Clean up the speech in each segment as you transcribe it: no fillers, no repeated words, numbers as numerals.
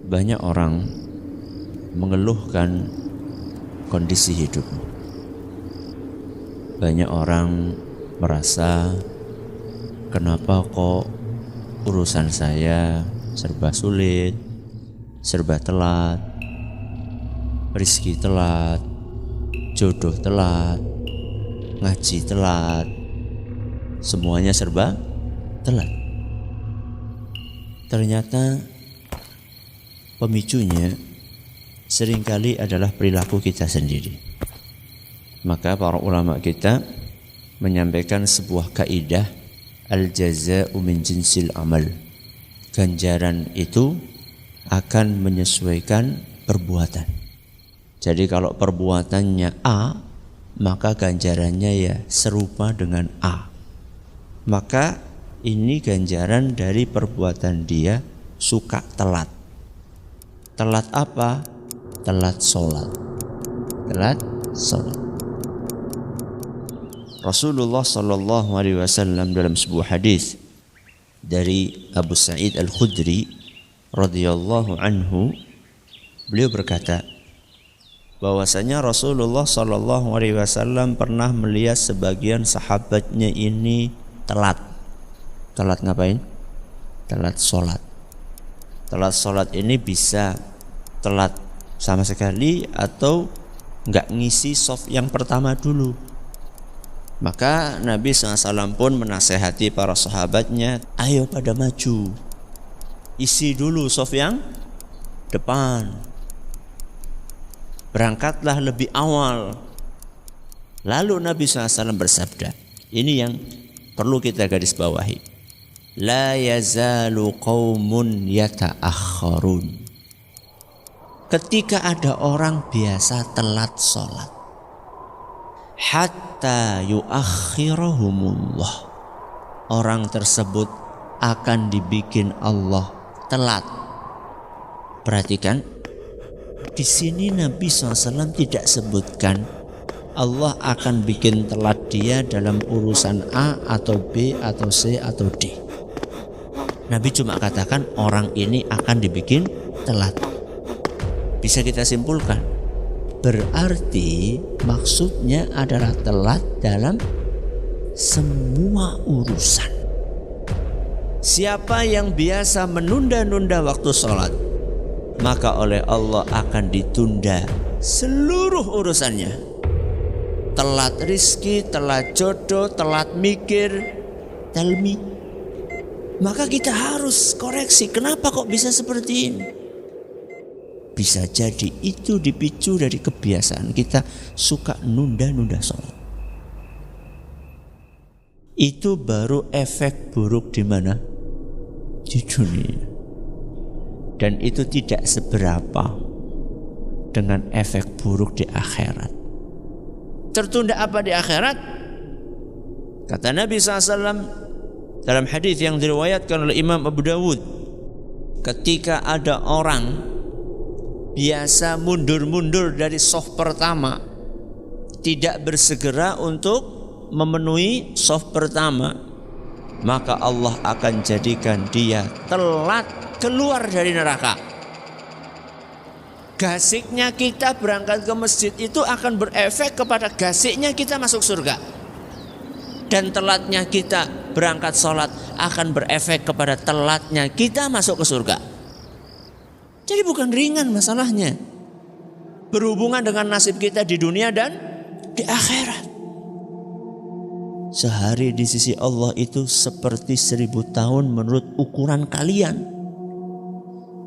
Banyak orang mengeluhkan kondisi hidup. Banyak orang merasa, kenapa kok urusan saya serba sulit, serba telat, rezeki telat, jodoh telat, ngaji telat, semuanya serba telat. Ternyata pemicunya seringkali adalah perilaku kita sendiri. Maka para ulama kita menyampaikan sebuah kaidah, al-jaza'u min jinsil amal. Ganjaran itu akan menyesuaikan perbuatan. Jadi kalau perbuatannya A, maka ganjarannya ya serupa dengan A. Maka ini ganjaran dari perbuatan dia suka telat. Telat apa? Telat sholat. Telat sholat. Rasulullah sallallahu alaihi wasallam dalam sebuah hadis dari Abu Sa'id Al-Khudri radhiyallahu anhu, beliau berkata bahwasanya Rasulullah sallallahu alaihi wasallam pernah melihat sebagian sahabatnya ini telat. Telat ngapain? Telat sholat. Telat sholat ini bisa telat sama sekali atau enggak ngisi shaf yang pertama dulu. Maka Nabi SAW pun menasehati para sahabatnya, ayo pada maju, isi dulu shaf yang depan, berangkatlah lebih awal. Lalu Nabi SAW bersabda, ini yang perlu kita garis bawahi, la yazalu qaumun yata'akhkharun. Ketika ada orang biasa telat sholat, hatta yuakhirahumullah, orang tersebut akan dibikin Allah telat. Perhatikan, di sini Nabi SAW tidak sebutkan Allah akan bikin telat dia dalam urusan A atau B atau C atau D. Nabi cuma katakan orang ini akan dibikin telat. Bisa kita simpulkan, berarti maksudnya adalah telat dalam semua urusan. Siapa yang biasa menunda-nunda waktu sholat, maka oleh Allah akan ditunda seluruh urusannya. Telat rizki, telat jodoh, telat mikir, telmi. Maka kita harus koreksi, kenapa kok bisa seperti ini? Bisa jadi itu dipicu dari kebiasaan kita suka nunda-nunda sholat. Itu baru efek buruk di mana? Di dunia. Dan itu tidak seberapa dengan efek buruk di akhirat. Tertunda apa di akhirat? Kata Nabi SAW dalam hadis yang diriwayatkan oleh Imam Abu Dawud, ketika ada orang biasa mundur-mundur dari shaf pertama, tidak bersegera untuk memenuhi shaf pertama, maka Allah akan jadikan dia telat keluar dari neraka. Gasiknya kita berangkat ke masjid itu akan berefek kepada gasiknya kita masuk surga. Dan telatnya kita berangkat sholat akan berefek kepada telatnya kita masuk ke surga. Jadi bukan ringan masalahnya, berhubungan dengan nasib kita di dunia dan di akhirat. Sehari di sisi Allah itu seperti 1000 tahun menurut ukuran kalian.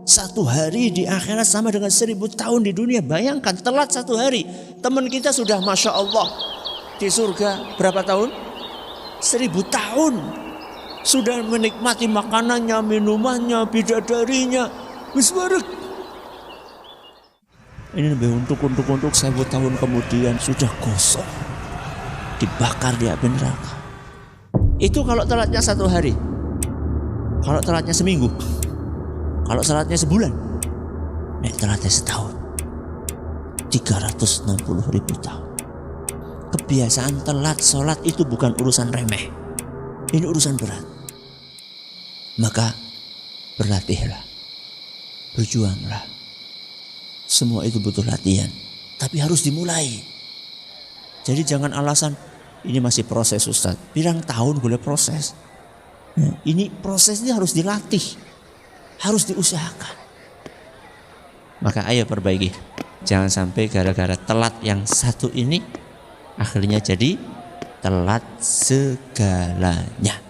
Satu hari di akhirat sama dengan 1000 tahun di dunia. Bayangkan telat satu hari, teman kita sudah Masya Allah di surga berapa tahun? 1000 tahun. Sudah menikmati makanannya, minumannya, bidadarinya, wisbarek. Ini lebih untuk 1000 tahun kemudian sudah gosong, dibakar di api neraka. Itu kalau telatnya satu hari. Kalau telatnya seminggu, kalau telatnya sebulan, telatnya setahun, 360.000 tahun. Kebiasaan telat sholat itu bukan urusan remeh, ini urusan berat. Maka berlatihlah berjuanglah. Semua itu butuh latihan, tapi harus dimulai. Jadi jangan alasan ini masih proses Ustaz. Pirang tahun boleh proses. Ini prosesnya harus dilatih, harus diusahakan. Maka ayo perbaiki. Jangan sampai gara-gara telat yang satu ini akhirnya jadi telat segalanya.